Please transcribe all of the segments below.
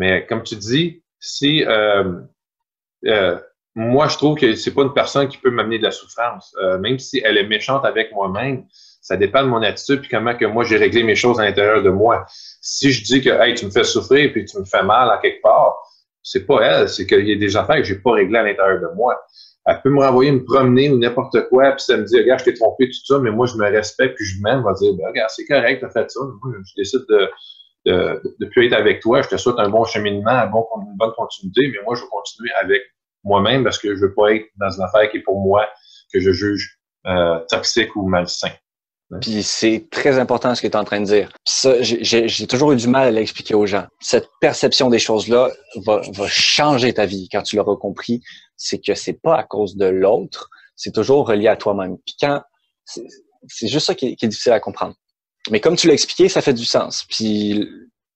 Mais comme tu dis, si moi, je trouve que c'est pas une personne qui peut m'amener de la souffrance. Même si elle est méchante avec moi-même, ça dépend de mon attitude puis comment que moi j'ai réglé mes choses à l'intérieur de moi. Si je dis que hey, tu me fais souffrir puis tu me fais mal à quelque part, c'est pas elle, c'est qu'il y a des affaires que j'ai pas réglées à l'intérieur de moi. Elle peut me renvoyer me promener ou n'importe quoi, puis ça me dit regarde, je t'ai trompé, tout ça, mais moi je me respecte puis je m'aime, je vais dire ben, regarde, c'est correct, t'as fait ça. Moi, je décide de plus être avec toi. Je te souhaite un bon cheminement, une bonne continuité, mais moi, je vais continuer avec moi-même parce que je veux pas être dans une affaire qui est pour moi, que je juge toxique ou malsain. Puis c'est très important ce que tu es en train de dire. Ça, j'ai toujours eu du mal à l'expliquer aux gens. Cette perception des choses-là va changer ta vie quand tu l'auras compris. C'est que c'est pas à cause de l'autre, c'est toujours relié à toi-même. Puis quand c'est juste ça qui est difficile à comprendre. Mais comme tu l'as expliqué, ça fait du sens. Puis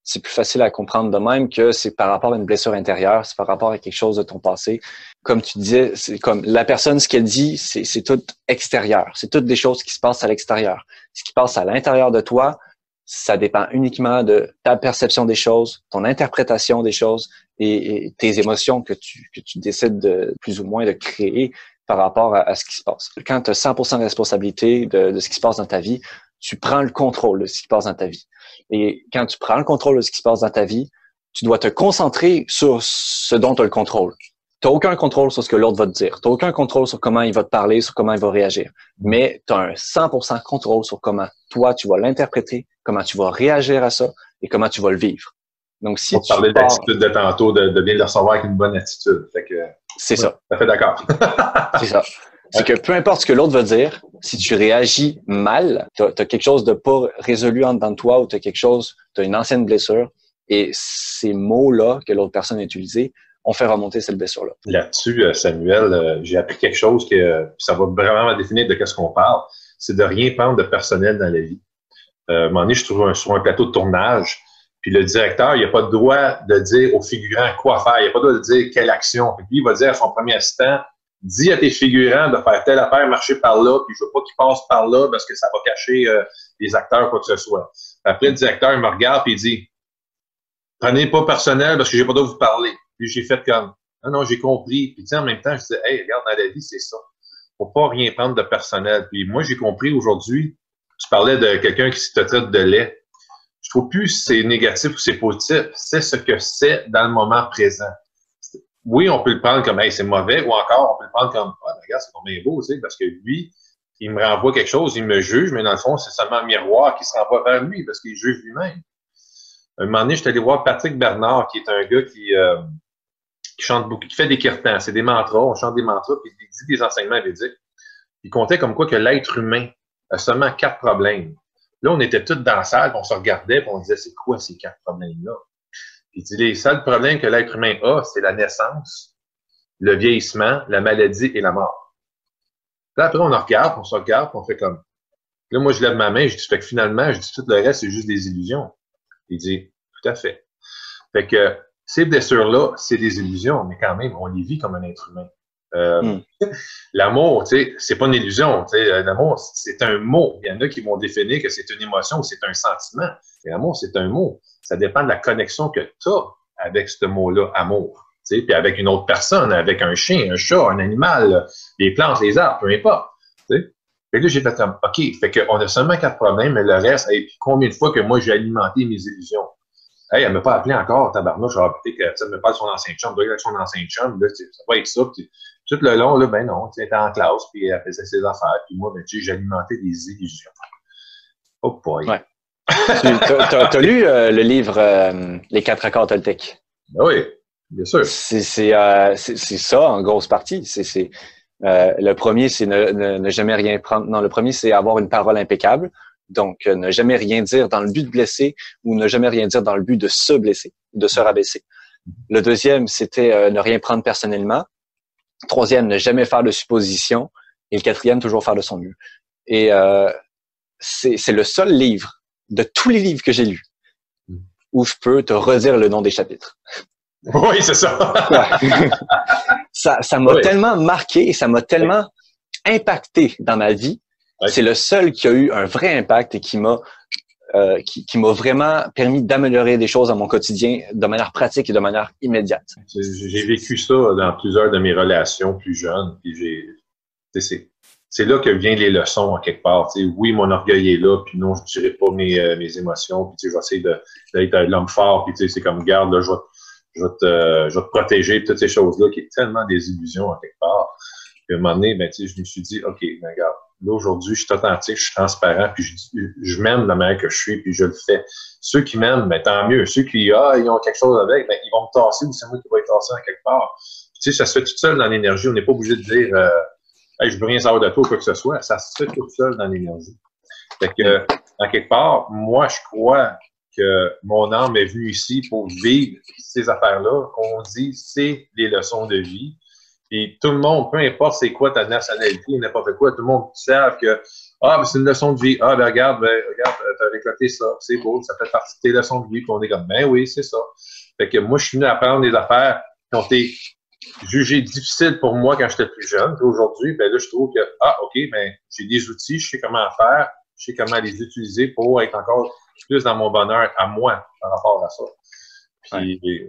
c'est plus facile à comprendre de même que c'est par rapport à une blessure intérieure, c'est par rapport à quelque chose de ton passé. Comme tu disais, c'est comme la personne, ce qu'elle dit, c'est tout extérieur. C'est toutes des choses qui se passent à l'extérieur. Ce qui passe à l'intérieur de toi, ça dépend uniquement de ta perception des choses, ton interprétation des choses et tes émotions que tu décides de plus ou moins de créer par rapport à ce qui se passe. Quand tu as 100% de responsabilité de ce qui se passe dans ta vie, tu prends le contrôle de ce qui se passe dans ta vie. Et quand tu prends le contrôle de ce qui se passe dans ta vie, tu dois te concentrer sur ce dont tu as le contrôle. Tu n'as aucun contrôle sur ce que l'autre va te dire. Tu n'as aucun contrôle sur comment il va te parler, sur comment il va réagir. Mais tu as un 100% contrôle sur comment toi, tu vas l'interpréter, comment tu vas réagir à ça et comment tu vas le vivre. Donc, si tu parlais d'attitude de tantôt, de bien le recevoir avec une bonne attitude. C'est ça. Ça fait d'accord. C'est ça. C'est que peu importe ce que l'autre va dire, si tu réagis mal, tu as quelque chose de pas résolu en dedans de toi ou tu as une ancienne blessure et ces mots-là que l'autre personne a utilisés ont fait remonter cette blessure-là. Là-dessus, Samuel, j'ai appris quelque chose que ça va vraiment définir de qu'est-ce qu'on parle, c'est de rien prendre de personnel dans la vie. À un moment donné, je suis sur un plateau de tournage, puis le directeur, il n'a pas le droit de dire aux figurants quoi faire, il n'a pas le droit de dire quelle action. Puis lui, il va dire à son premier assistant, dis à tes figurants de faire telle affaire, marcher par là, puis je veux pas qu'ils passent par là parce que ça va cacher les acteurs, quoi que ce soit. Après, le directeur, il me regarde et il dit, prenez pas personnel parce que j'ai pas le droit de vous parler. Puis j'ai fait comme, non, j'ai compris. Puis en même temps, je disais, hey, regarde, dans la vie, c'est ça. Faut pas rien prendre de personnel. Puis moi, j'ai compris aujourd'hui, tu parlais de quelqu'un qui te traite de laid. Je trouve plus si c'est négatif ou c'est positif. C'est ce que c'est dans le moment présent. Oui, on peut le prendre comme, hey, c'est mauvais, ou encore, on peut le prendre comme, regarde, c'est bien beau, tu sais, parce que lui, il me renvoie quelque chose, il me juge, mais dans le fond, c'est seulement un miroir qui se renvoie vers lui, parce qu'il juge lui-même. Un moment donné, je suis allé voir Patrick Bernard, qui est un gars qui chante beaucoup, qui fait des kirtans, c'est des mantras, on chante des mantras, puis il dit des enseignements védiques. Il comptait comme quoi que l'être humain a seulement 4 problèmes. Là, on était tous dans la salle, puis on se regardait, puis on disait, c'est quoi ces 4 problèmes-là? Il dit, les seuls problèmes que l'être humain a, c'est la naissance, le vieillissement, la maladie et la mort. Là, après, on se regarde, puis on fait comme... Là, moi, je lève ma main, je dis, fait que finalement, je dis, tout le reste, c'est juste des illusions. Il dit, tout à fait. Fait que ces blessures-là, c'est des illusions, mais quand même, on les vit comme un être humain. L'amour, tu sais, c'est pas une illusion. Tu sais, l'amour, c'est un mot. Il y en a qui vont définir que c'est une émotion ou c'est un sentiment. Et l'amour, c'est un mot. Ça dépend de la connexion que tu as avec ce mot-là, amour. Tu sais, puis avec une autre personne, avec un chien, un chat, un animal, les plantes, les arbres, peu importe. Tu sais. Fait que là, j'ai fait comme, OK, fait qu'on a seulement 4 problèmes, mais le reste, et puis combien de fois que moi, j'ai alimenté mes illusions? Hey, elle ne m'a pas appelé encore, tabarnouche, peut-être que ça me parle de son ancien chum, de son ancien chum, là, ça va être ça. Puis, tout le long, là, ben non, tu étais en classe, puis elle faisait ses affaires, puis moi, ben, tu sais, j'alimentais des illusions. Oh boy. Ouais. T'as lu le livre Les 4 accords toltèques? Ben oui, bien sûr. C'est ça, en grosse partie. Le premier, c'est ne jamais rien prendre. Non, le premier, c'est avoir une parole impeccable. Donc, ne jamais rien dire dans le but de blesser ou ne jamais rien dire dans le but de se blesser, de se rabaisser. Le deuxième, c'était ne rien prendre personnellement. Troisième, ne jamais faire de suppositions. Et le quatrième, toujours faire de son mieux. Et c'est le seul livre de tous les livres que j'ai lus où je peux te redire le nom des chapitres. Oui, c'est ça. Ça m'a tellement marqué et ça m'a tellement impacté dans ma vie. Ouais. C'est le seul qui a eu un vrai impact et qui m'a qui m'a vraiment permis d'améliorer des choses dans mon quotidien de manière pratique et de manière immédiate. J'ai vécu ça dans plusieurs de mes relations plus jeunes. Puis c'est là que viennent les leçons, en quelque part. T'sais, oui, mon orgueil est là, puis non, je ne dirai pas mes émotions, puis je vais essayer d'être l'homme fort, puis c'est comme, garde, là, je vais te protéger, toutes ces choses-là, qui est tellement des illusions, en quelque part. Puis à un moment donné, ben, je me suis dit, OK, ben, regarde, là, aujourd'hui, je suis authentique, je suis transparent, puis je m'aime de la manière que je suis, puis je le fais. Ceux qui m'aiment, ben, tant mieux. Ceux qui, ils ont quelque chose avec, ben, ils vont me tasser, ou c'est moi qui vais être tassé en quelque part. Puis, ça se fait tout seul dans l'énergie. On n'est pas obligé de dire, hey, je veux rien savoir de toi ou quoi que ce soit. Ça se fait tout seul dans l'énergie. Fait que, en quelque part, moi, je crois que mon âme est venue ici pour vivre ces affaires-là. On dit, c'est les leçons de vie. Et tout le monde, peu importe c'est quoi ta nationalité, n'importe quoi, tout le monde sait que ben, c'est une leçon de vie. Ah, ben regarde, t'as récolté ça, c'est beau, ça fait partie de tes leçons de vie. Puis on est comme, ben oui, c'est ça. Fait que moi, je suis venu apprendre des affaires qui ont été jugées difficiles pour moi quand j'étais plus jeune. Puis aujourd'hui, ben là, je trouve que, OK, ben j'ai des outils, je sais comment faire, je sais comment les utiliser pour être encore plus dans mon bonheur à moi par rapport à ça. Puis,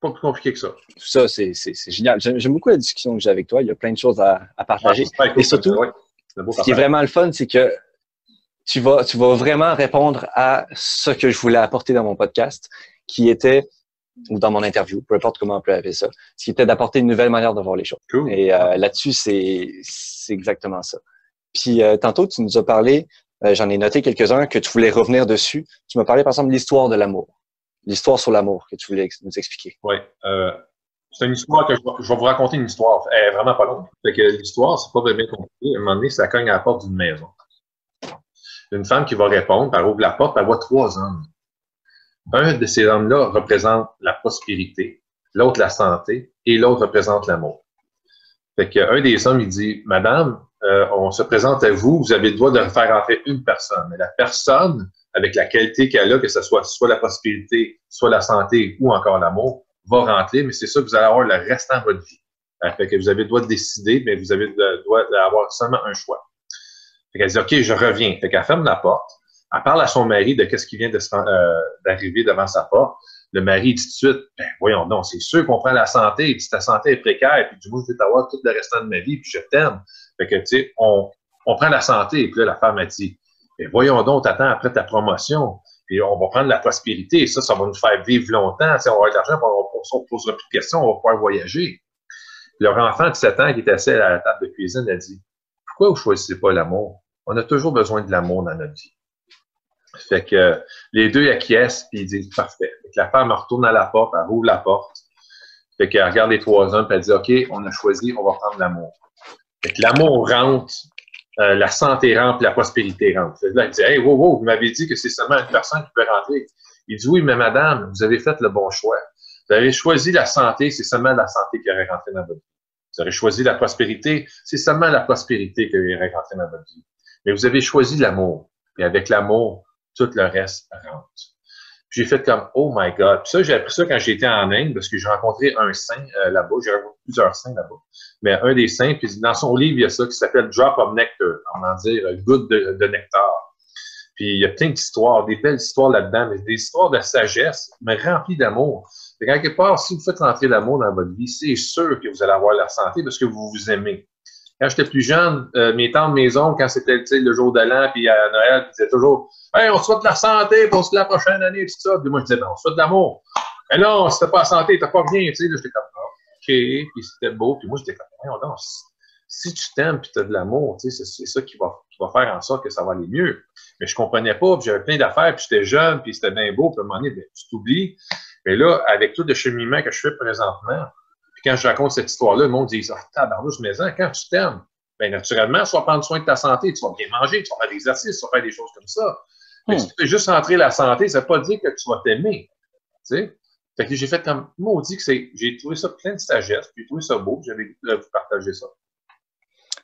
pas plus compliqué que ça. Tout ça, c'est génial. J'aime beaucoup la discussion que j'ai avec toi. Il y a plein de choses à partager. Et surtout, ce qui est vraiment le fun, c'est que tu vas vraiment répondre à ce que je voulais apporter dans mon podcast, qui était, ou dans mon interview, peu importe comment on peut appeler ça, ce qui était d'apporter une nouvelle manière de voir les choses. Cool. Et là-dessus, c'est exactement ça. Puis tantôt, tu nous as parlé, j'en ai noté quelques-uns, que tu voulais revenir dessus. Tu m'as parlé, par exemple, de l'histoire de l'amour. L'histoire sur l'amour que tu voulais nous expliquer. Oui. C'est une histoire que je vais vous raconter une histoire. Elle est vraiment pas longue. Fait que l'histoire, c'est pas bien compliqué. À un moment donné, ça cogne à la porte d'une maison. Une femme qui va répondre, elle ouvre la porte, elle voit 3 hommes. Un de ces hommes-là représente la prospérité, l'autre la santé et l'autre représente l'amour. Fait qu'un des hommes, il dit, Madame, on se présente à vous, vous avez le droit de faire entrer une personne. Mais la personne, avec la qualité qu'elle a, que ce soit la prospérité, soit la santé ou encore l'amour, va rentrer, mais c'est ça que vous allez avoir le restant de votre vie. Fait que vous avez le droit de décider, mais vous avez le droit d'avoir seulement un choix. Fait qu'elle dit, OK, je reviens. Fait qu'elle ferme la porte. Elle parle à son mari de qu'est-ce qui vient d'arriver devant sa porte. Le mari dit tout de suite, ben, voyons donc, c'est sûr qu'on prend la santé. Il dit, ta santé est précaire, puis du moins, je vais t'avoir tout le restant de ma vie, puis je t'aime. Fait que, tu sais, on prend la santé. Puis là, la femme a dit, ben, voyons donc, t'attends après ta promotion. Puis on va prendre la prospérité. Ça va nous faire vivre longtemps. T'sais, on va avoir de l'argent, on ne posera plus de questions, on va pouvoir voyager. Puis leur enfant de 7 ans qui était assis à la table de cuisine a dit, pourquoi vous ne choisissez pas l'amour? On a toujours besoin de l'amour dans notre vie. Fait que les deux acquiescent, puis ils disent, parfait. Fait que la femme retourne à la porte, elle rouvre la porte. Fait qu'elle regarde les 3 hommes, puis elle dit, OK, on a choisi, on va prendre l'amour. Fait que l'amour rentre, la santé rentre, puis la prospérité rentre. Fait que là, elle dit, hey, wow, vous m'avez dit que c'est seulement une personne qui peut rentrer. Il dit, oui, mais madame, vous avez fait le bon choix. Vous avez choisi la santé, c'est seulement la santé qui aurait rentré dans votre vie. Vous avez choisi la prospérité, c'est seulement la prospérité qui aurait rentré dans votre vie. Mais vous avez choisi l'amour. Et avec l'amour, tout le reste rentre. Puis j'ai fait comme, oh my God. Puis ça, j'ai appris ça quand j'étais en Inde, parce que j'ai rencontré un saint là-bas. J'ai rencontré plusieurs saints là-bas. Mais un des saints, puis dans son livre, il y a ça qui s'appelle Drop of Nectar. On va dire goutte de nectar. Puis il y a plein d'histoires, des belles histoires là-dedans, mais des histoires de sagesse, mais remplies d'amour. Et quelque part, si vous faites rentrer l'amour dans votre vie, c'est sûr que vous allez avoir la santé parce que vous vous aimez. Quand j'étais plus jeune, mes tantes, mes oncles, quand c'était le jour de l'an, puis à Noël, ils disaient toujours « Hey, on se souhaite la santé pour la prochaine année, tout ça. » Puis moi, je disais « Ben, on se souhaite de l'amour. » « Mais non, si t'as pas la santé, t'as pas rien. » Tu sais, là, j'étais comme « OK. » Puis c'était beau. Puis moi, j'étais comme « Non, si tu t'aimes puis t'as de l'amour, tu sais, c'est ça qui va faire en sorte que ça va aller mieux. » Mais je comprenais pas, puis j'avais plein d'affaires, puis j'étais jeune, puis c'était bien beau. Puis à un moment donné, ben, tu t'oublies. Mais là, avec tout le cheminement que je fais présentement, puis quand je raconte cette histoire-là, le monde dit « Ah, tabarnouche, mais quand tu t'aimes, bien, naturellement, tu vas prendre soin de ta santé, tu vas bien manger, tu vas faire des exercices, tu vas faire des choses comme ça. Mais si tu fais juste entrer la santé, ça ne veut pas dire que tu vas t'aimer. Tu sais? Fait que j'ai fait comme, maudit que j'ai trouvé ça plein de sagesse, puis j'ai trouvé ça beau, j'avais goût de vous partager ça.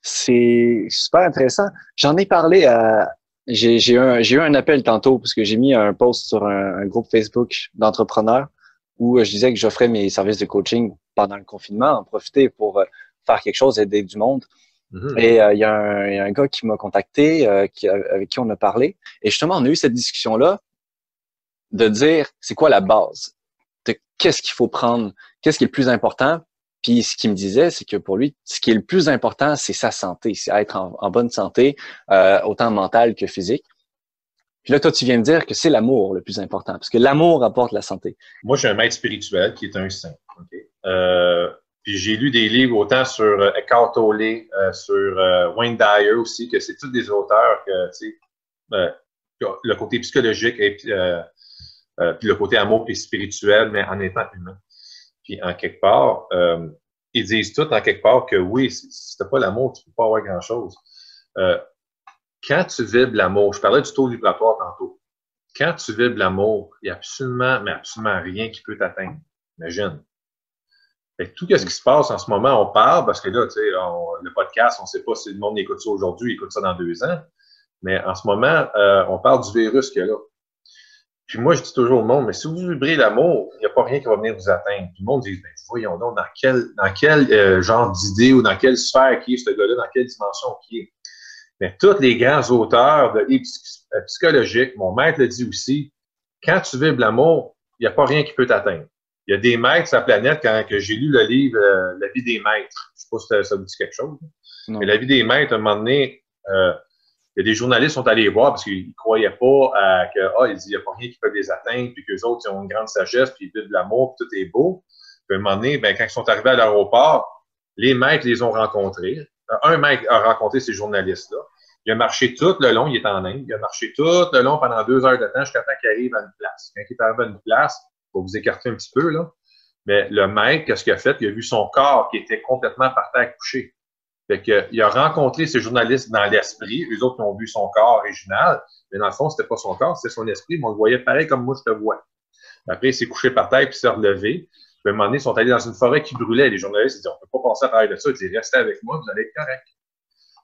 C'est super intéressant. J'en ai parlé à... J'ai eu un appel tantôt parce que j'ai mis un post sur un groupe Facebook d'entrepreneurs où je disais que j'offrais mes services de coaching pendant le confinement, en profiter pour faire quelque chose, aider du monde. Et il y a un gars qui m'a contacté, avec qui on a parlé. Et justement, on a eu cette discussion-là de dire, c'est quoi la base? De qu'est-ce qu'il faut prendre? Qu'est-ce qui est le plus important? Puis ce qu'il me disait, c'est que pour lui, ce qui est le plus important, c'est sa santé, c'est être en bonne santé, autant mentale que physique. Puis là, toi, tu viens me dire que c'est l'amour le plus important, parce que l'amour apporte la santé. Moi, j'ai un maître spirituel qui est un saint. Okay? Puis j'ai lu des livres autant sur Eckhart Tolle, sur Wayne Dyer aussi, que c'est tous des auteurs que, tu sais, le côté psychologique et puis le côté amour et spirituel, mais en étant humain. Puis en quelque part, ils disent tous en quelque part que oui, si t'as pas l'amour, tu peux pas avoir grand-chose. Quand tu vibres l'amour, je parlais du taux vibratoire tantôt. Quand tu vibres l'amour, il n'y a absolument, mais absolument rien qui peut t'atteindre. Imagine. Fait que tout ce qui se passe en ce moment, on parle, parce que là, tu sais, le podcast, on ne sait pas si le monde écoute ça aujourd'hui, écoute ça dans 2 ans. Mais en ce moment, on parle du virus qu'il y a là. Puis moi, je dis toujours au monde, mais si vous vibrez l'amour, il n'y a pas rien qui va venir vous atteindre. Tout le monde dit, ben, voyons donc, dans quel genre d'idée ou dans quelle sphère qui est ce gars-là, dans quelle dimension qui est. Mais tous les grands auteurs de livres psychologiques, mon maître le dit aussi, quand tu vibres l'amour, il n'y a pas rien qui peut t'atteindre. Il y a des maîtres sur la planète, quand que j'ai lu le livre La vie des maîtres, je ne sais pas si ça vous dit quelque chose, mais La vie des maîtres, à un moment donné, il y a des journalistes qui sont allés voir parce qu'ils ne croyaient pas il n'y a pas rien qui peut les atteindre, puis qu'eux autres, ils ont une grande sagesse, puis ils vivent de l'amour, puis tout est beau. Puis à un moment donné, ben, quand ils sont arrivés à l'aéroport, les maîtres les ont rencontrés. Un maître a rencontré ces journalistes-là. Il a marché tout le long, il est en Inde, il a marché tout le long pendant 2 heures de temps jusqu'à temps qu'il arrive à une place. Quand il est arrivé à une place, pour vous écarter un petit peu, là, mais le maître, qu'est-ce qu'il a fait? Il a vu son corps qui était complètement par terre couché. Fait que, il a rencontré ces journalistes dans l'esprit. Eux autres, qui ont vu son corps original. Mais dans le fond, c'était pas son corps, c'était son esprit. Mais on le voyait pareil comme moi, je te vois. Après, il s'est couché par terre puis il s'est relevé. Puis à un moment donné, ils sont allés dans une forêt qui brûlait. Les journalistes, ils disent, on peut pas passer à travers de ça. Ils disent, restez avec moi, vous allez être correct.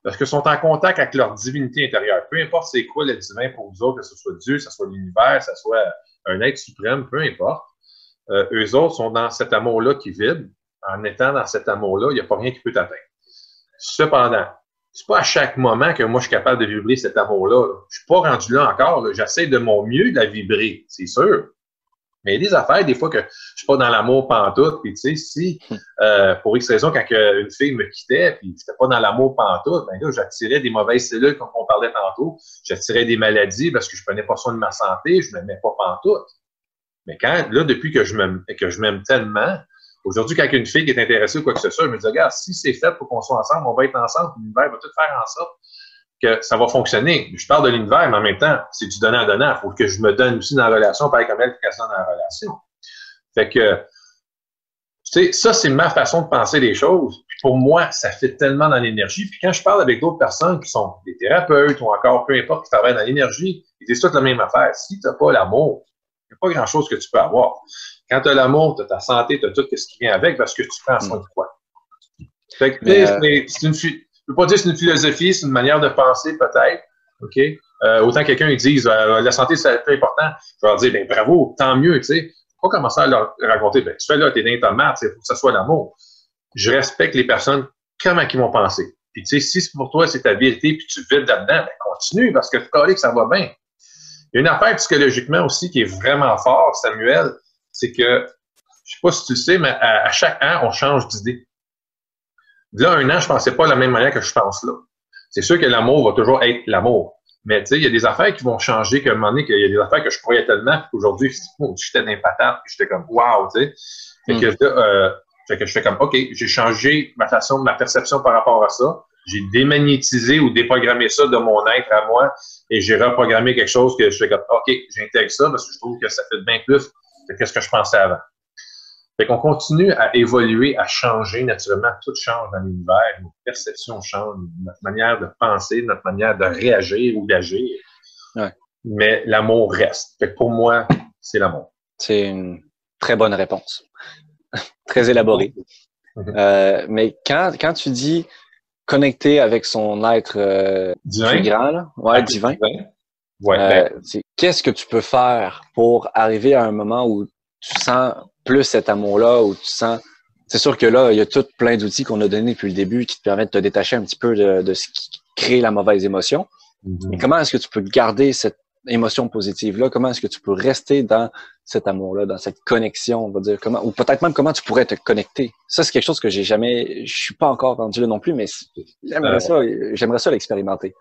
Parce qu'ils sont en contact avec leur divinité intérieure. Peu importe c'est quoi le divin pour vous autres, que ce soit Dieu, que ce soit l'univers, que ce soit un être suprême, peu importe. Eux autres sont dans cet amour-là qui vibre. En étant dans cet amour-là, il n'y a pas rien qui peut t'atteindre. Cependant, c'est pas à chaque moment que moi je suis capable de vibrer cet amour-là. Je suis pas rendu là encore. J'essaie de mon mieux de la vibrer, c'est sûr. Mais il y a des affaires, des fois, que je suis pas dans l'amour pantoute. Puis tu sais, si pour X raison, quand une fille me quittait, puis j'étais pas dans l'amour pantoute, ben là, j'attirais des mauvaises cellules, comme on parlait tantôt. J'attirais des maladies parce que je prenais pas soin de ma santé, je m'aimais pas pantoute. Mais depuis que je m'aime tellement, aujourd'hui, quand une fille qui est intéressée ou quoi que ce soit, je me dis, regarde, si c'est fait pour qu'on soit ensemble, on va être ensemble, l'univers va tout faire en sorte que ça va fonctionner. Je parle de l'univers, mais en même temps, c'est du donnant-donnant. Il faut que je me donne aussi dans la relation, pareil comme elle qui se donne dans la relation. Fait que, tu sais, ça, c'est ma façon de penser les choses. Puis pour moi, ça fait tellement dans l'énergie. Puis quand je parle avec d'autres personnes qui sont des thérapeutes ou encore peu importe, qui travaillent dans l'énergie, ils disent toute la même affaire. Si tu n'as pas l'amour, il n'y a pas grand-chose que tu peux avoir. Quand tu as l'amour, tu as ta santé, tu as tout ce qui vient avec parce que tu prends soin de toi. Fait que, je ne peux pas dire que c'est une philosophie, c'est une manière de penser peut-être. OK? Autant quelqu'un ils disent la santé, c'est très important. Je vais leur dire, ben bravo, tant mieux, tu sais. Faut pas commencer à leur raconter, ben tu fais là, t'es dans ta marde, il faut que ça soit l'amour. Je respecte les personnes, comment ils vont penser. Puis tu sais, si pour toi, c'est ta vérité, puis tu vides là-dedans, ben continue, parce que tu connais que ça va bien. Il y a une affaire psychologiquement aussi qui est vraiment fort, Samuel, c'est que, je sais pas si tu le sais, mais à chaque an, on change d'idée. Là, 1 an, je pensais pas de la même manière que je pense là. C'est sûr que l'amour va toujours être l'amour. Mais tu sais, il y a des affaires qui vont changer, qu'à un moment donné, qu'il y a des affaires que je croyais tellement, puis qu'aujourd'hui, j'étais dans les patates, puis j'étais comme, wow, tu sais. Fait que j'étais comme, OK, j'ai changé ma perception par rapport à ça. J'ai démagnétisé ou déprogrammé ça de mon être à moi, et j'ai reprogrammé quelque chose que je fais comme, OK, j'intègre ça, parce que je trouve que ça fait bien plus que ce que je pensais avant. Fait qu'on continue à évoluer, à changer naturellement. Tout change dans l'univers. Nos perceptions changent, notre manière de penser, notre manière de réagir ou d'agir. Ouais. Mais l'amour reste. Fait que pour moi, c'est l'amour. C'est une très bonne réponse. Très élaborée. Mais quand tu dis connecter avec son être divin. Plus grand, là, ouais, divin. Ouais, qu'est-ce que tu peux faire pour arriver à un moment où tu sens plus cet amour-là, où tu sens, C'est sûr que là, il y a tout plein d'outils qu'on a donnés depuis le début qui te permettent de te détacher un petit peu de ce qui crée la mauvaise émotion. Mais comment est-ce que tu peux garder cette émotion positive-là? Comment est-ce que tu peux rester dans cet amour-là, dans cette connexion, on va dire, ou peut-être même comment tu pourrais te connecter? Ça, c'est quelque chose que je suis pas encore rendu là non plus, mais j'aimerais ça l'expérimenter.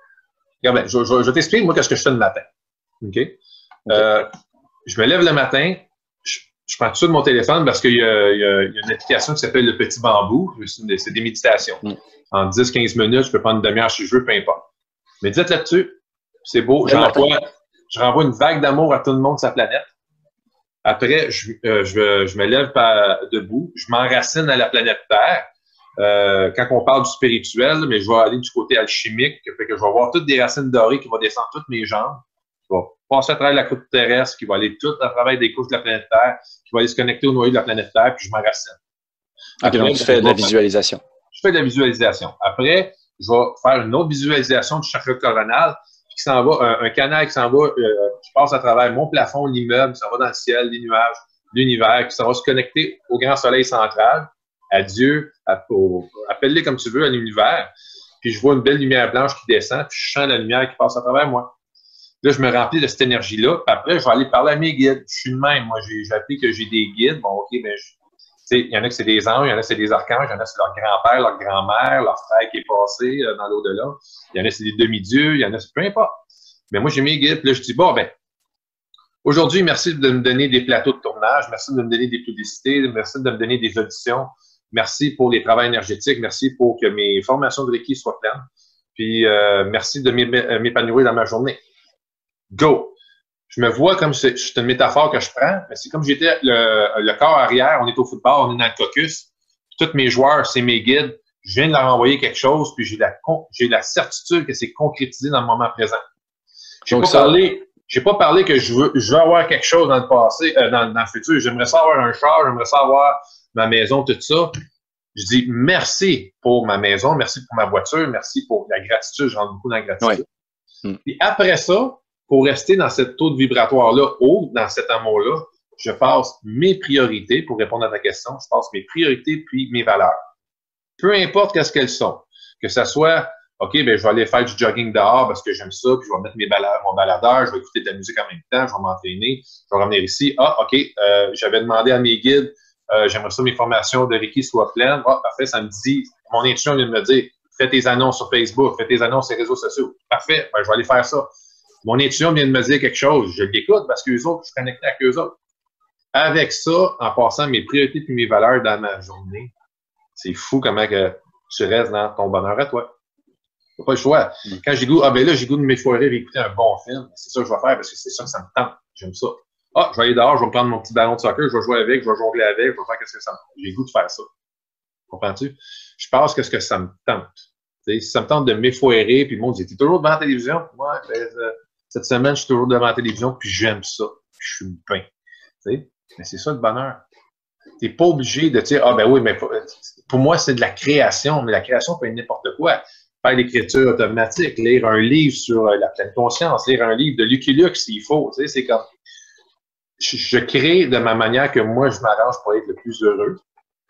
Regarde, je t'explique, moi, qu'est-ce que je fais le matin. OK? Je me lève le matin, je prends tout ça de mon téléphone parce qu'il y a une application qui s'appelle le Petit Bambou. C'est des méditations. En 10-15 minutes, je peux prendre une demi-heure si je veux, peu importe. Médite là-dessus. C'est beau. Je renvoie une vague d'amour à tout le monde de sa planète. Après, je me lève debout. Je m'enracine à la planète Terre. Quand on parle du spirituel, mais je vais aller du côté alchimique, fait que je vais avoir toutes des racines dorées qui vont descendre toutes mes jambes. Je vais passer à travers la croûte terrestre, qui va aller tout à travers des couches de la planète Terre, qui va aller se connecter au noyau de la planète Terre, puis je m'enracine. Okay, donc tu fais de la visualisation. Je fais de la visualisation. Après, je vais faire une autre visualisation du chakra coronal, qui s'en va, un canal qui s'en va, qui passe à travers mon plafond, l'immeuble, qui s'en va dans le ciel, les nuages, l'univers, qui s'en va se connecter au grand soleil central, à Dieu, appelle-les comme tu veux, à l'univers. Puis je vois une belle lumière blanche qui descend, puis je sens la lumière qui passe à travers moi. Là, je me remplis de cette énergie-là, puis après, je vais aller parler à mes guides. Je suis le même. Moi, j'ai appris que j'ai des guides. Bon, OK, ben, il y en a que c'est des anges, il y en a que c'est des archanges, il y en a que c'est leur grand-père, leur grand-mère, leur frère qui est passé dans l'au-delà. Il y en a que c'est des demi-dieux, il y en a, peu importe. Mais moi, j'ai mes guides, puis là, je dis, bon, ben, aujourd'hui, merci de me donner des plateaux de tournage, merci de me donner des publicités, merci de me donner des auditions, merci pour les travaux énergétiques, merci pour que mes formations de Reiki soient pleines, puis merci de m'épanouir dans ma journée. Go! Je me vois comme c'est une métaphore que je prends, mais c'est comme j'étais le corps arrière, on est au football, on est dans le caucus, puis tous mes joueurs, c'est mes guides, je viens de leur envoyer quelque chose, puis j'ai la certitude que c'est concrétisé dans le moment présent. J'ai pas parlé que je veux avoir quelque chose dans le passé, dans le futur. J'aimerais ça avoir un char, j'aimerais ça avoir ma maison, tout ça. Je dis merci pour ma maison, merci pour ma voiture, merci pour la gratitude. Je rentre beaucoup dans la gratitude. Oui. Puis après ça, pour rester dans cette taux de vibratoire-là, haut, dans cet amour-là, je passe mes priorités, pour répondre à ta question, je passe mes priorités puis mes valeurs. Peu importe qu'est-ce qu'elles sont. Que ça soit, OK, ben je vais aller faire du jogging dehors parce que j'aime ça, puis je vais mettre mon baladeur, je vais écouter de la musique en même temps, je vais m'entraîner, je vais revenir ici. Ah, OK, j'avais demandé à mes guides, j'aimerais ça mes formations de Reiki soient pleines. Ah, parfait, ça me dit, mon intuition vient de me dire, fais tes annonces sur Facebook, fais tes annonces sur les réseaux sociaux. Parfait, ben je vais aller faire ça. Mon intuition vient de me dire quelque chose, je l'écoute parce qu'eux autres, je suis connecté avec eux autres. Avec ça, en passant mes priorités et mes valeurs dans ma journée, c'est fou comment que tu restes dans ton bonheur à toi. T'as pas le choix. Quand j'ai goût, j'ai goût de m'effoirer et écouter un bon film, c'est ça que je vais faire parce que c'est ça que ça me tente. J'aime ça. Ah, je vais aller dehors, je vais me prendre mon petit ballon de soccer, je vais jouer avec, je vais jongler avec, je vais faire qu'est-ce que ça me tente. J'ai goût de faire ça. Comprends-tu? Je pense qu'est-ce que ça me tente. T'sais, si ça me tente de m'effoirer, puis le monde dit, t'es toujours devant la télévision? Moi, cette semaine, je suis toujours devant la télévision, puis j'aime ça. Puis je suis bien. Mais c'est ça le bonheur. T'es pas obligé de dire, ah ben oui, mais pour moi, c'est de la création, mais la création peut être n'importe quoi. Faire l'écriture automatique, lire un livre sur la pleine conscience, lire un livre de Lucky Luke s'il faut. C'est comme, je crée de ma manière que moi, je m'arrange pour être le plus heureux.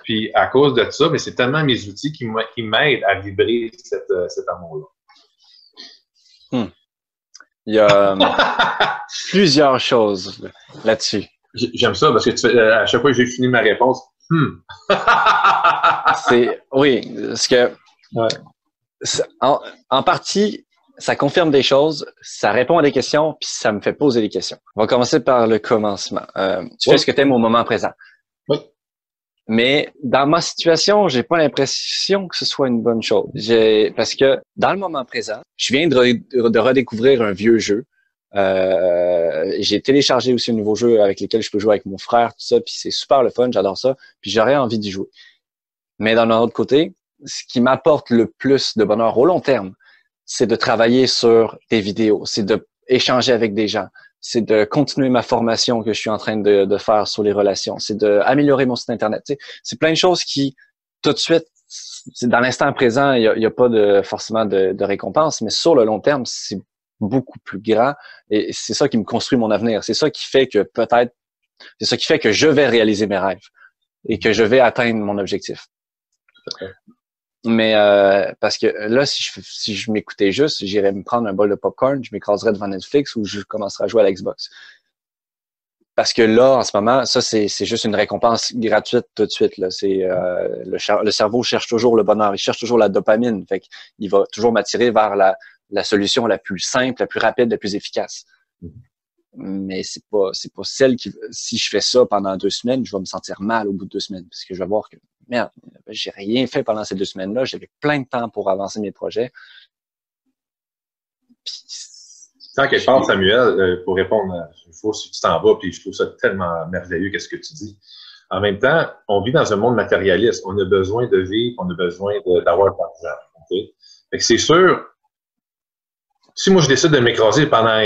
Puis à cause de ça, mais c'est tellement mes outils qui m'aident à vibrer cet amour-là. Il y a plusieurs choses là-dessus. J'aime ça parce que à chaque fois que j'ai fini ma réponse, oui, parce que en partie, ça confirme des choses, ça répond à des questions, puis ça me fait poser des questions. On va commencer par le commencement. Tu fais ce que tu aimes au moment présent. Oui. Mais dans ma situation, j'ai pas l'impression que ce soit une bonne chose. Parce que dans le moment présent, je viens de redécouvrir un vieux jeu. J'ai téléchargé aussi un nouveau jeu avec lequel je peux jouer avec mon frère, tout ça, puis c'est super le fun, j'adore ça, puis j'aurais envie d'y jouer. Mais d'un autre côté, ce qui m'apporte le plus de bonheur au long terme, c'est de travailler sur des vidéos, c'est de échanger avec des gens, c'est de continuer ma formation que je suis en train de faire sur les relations, c'est d'améliorer mon site Internet. Tu sais, c'est plein de choses qui, tout de suite, dans l'instant présent, il y a pas forcément de récompense, mais sur le long terme, c'est beaucoup plus grand et c'est ça qui me construit mon avenir. C'est ça qui fait que je vais réaliser mes rêves. et que je vais atteindre mon objectif. Mais parce que là, si je m'écoutais juste, j'irais me prendre un bol de popcorn, je m'écraserais devant Netflix ou je commencerais à jouer à l'Xbox. Parce que là, en ce moment, ça, c'est juste une récompense gratuite tout de suite. Là. C'est le cerveau cherche toujours le bonheur, il cherche toujours la dopamine. Fait qu'il va toujours m'attirer vers la solution la plus simple, la plus rapide, la plus efficace. Mais c'est pas celle qui, si je fais ça pendant 2 semaines, je vais me sentir mal au bout de 2 semaines. Parce que je vais voir que, merde, j'ai rien fait pendant ces 2 semaines-là. J'avais plein de temps pour avancer mes projets. Tant quelque part, Samuel, pour répondre, il faut si tu t'en vas, puis je trouve ça tellement merveilleux qu'est-ce que tu dis. En même temps, on vit dans un monde matérialiste. On a besoin de vivre, on a besoin d'avoir de l'argent. Okay? Fait que c'est sûr, si moi je décide de m'écraser pendant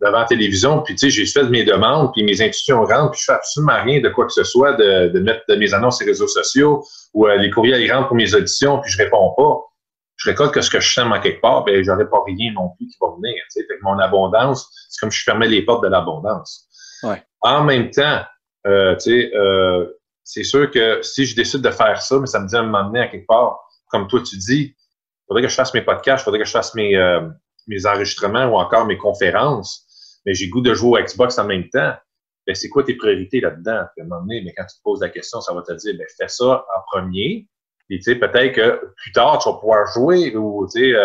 devant la télévision, puis tu sais, j'ai fait mes demandes, puis mes intuitions rentrent, puis je fais absolument rien de quoi que ce soit, de mettre mes annonces sur les réseaux sociaux, ou les courriels rentrent pour mes auditions, puis je réponds pas. Je récolte que ce que je sens en quelque part, ben j'aurais pas rien non plus qui va venir. Tu sais. Fait que mon abondance, c'est comme si je fermais les portes de l'abondance. Ouais. En même temps, c'est sûr que si je décide de faire ça, mais ça me dit à un moment donné, à quelque part, comme toi tu dis, il faudrait que je fasse mes podcasts, il faudrait que je fasse mes enregistrements ou encore mes conférences, mais j'ai le goût de jouer au Xbox en même temps. Ben, c'est quoi tes priorités là-dedans? Puis à un moment donné, mais quand tu te poses la question, ça va te dire, ben, fais ça en premier. Et tu sais, peut-être que plus tard, tu vas pouvoir jouer ou tu sais,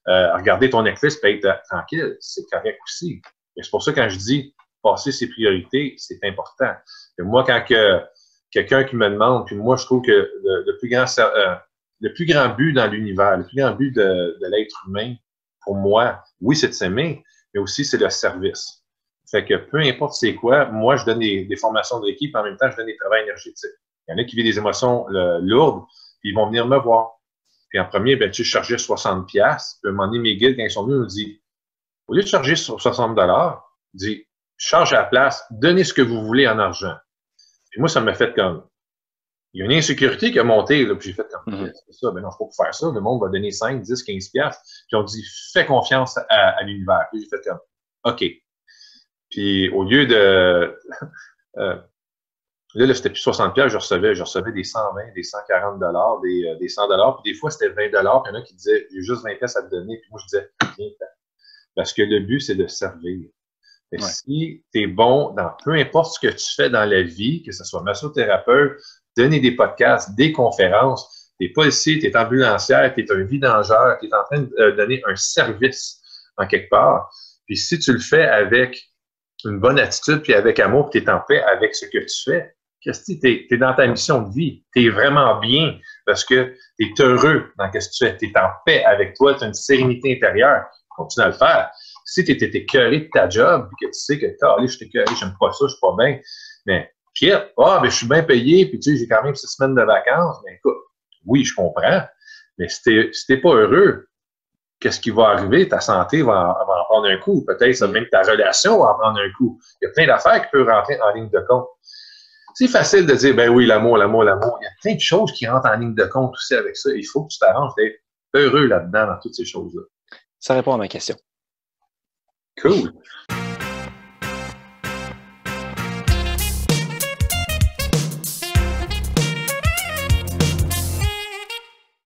regarder ton Netflix et être tranquille. C'est correct aussi. Et c'est pour ça que quand je dis passer ses priorités, c'est important. Et moi, quand quelqu'un qui me demande, puis moi, je trouve que le plus grand but dans l'univers, le plus grand but de l'être humain, pour moi, oui, c'est de s'aimer, mais aussi c'est le service. Fait que peu importe c'est quoi, moi, je donne des formations de l'équipe, en même temps, je donne des travaux énergétiques. Il y en a qui vivent des émotions lourdes, puis ils vont venir me voir. Puis en premier, ben, tu sais, je chargeais 60$. Puis à un moment donné, mes guides, quand ils sont venus, ils nous disent, au lieu de charger 60$, ils disent, charge à la place, donnez ce que vous voulez en argent. Puis moi, ça m'a fait comme, il y a une insécurité qui a monté, là, puis j'ai fait comme, c'est ça, ben non, je peux pas faire ça, le monde va donner 5, 10, 15$. Puis on dit, fais confiance à l'univers. Puis j'ai fait comme, OK. Puis au lieu de, là, c'était plus 60$, je recevais des 120, des 140$, des 100$, puis des fois, c'était 20$, puis il y en a qui disaient, j'ai juste 20$ à te donner, puis moi, je disais, viens, parce que le but, c'est de servir. Ouais. Si tu es bon dans peu importe ce que tu fais dans la vie, que ce soit massothérapeute, donner des podcasts, des conférences, tu n'es policier, tu es ambulancière, tu es un vidangeur, tu es en train de donner un service en quelque part. Puis si tu le fais avec une bonne attitude, puis avec amour, puis tu es en paix avec ce que tu fais, Christy, tu es dans ta mission de vie. Tu es vraiment bien parce que tu es heureux dans ce que tu fais. Tu es en paix avec toi, tu as une sérénité intérieure. Continue à le faire. Si tu étais écœuré de ta job, puis que tu sais que je suis écœuré, j'aime pas ça, je suis pas bien, mais quitte, je suis bien payé, puis tu sais, j'ai quand même 6 semaines de vacances, mais écoute, oui, je comprends, mais si t'es pas heureux, qu'est-ce qui va arriver? Ta santé va en prendre un coup. Peut-être même ta relation va en prendre un coup. Il y a plein d'affaires qui peuvent rentrer en ligne de compte. C'est facile de dire, ben oui, l'amour. Il y a plein de choses qui rentrent en ligne de compte aussi avec ça. Il faut que tu t'arranges d'être heureux là-dedans, dans toutes ces choses-là. Ça répond à ma question. Cool.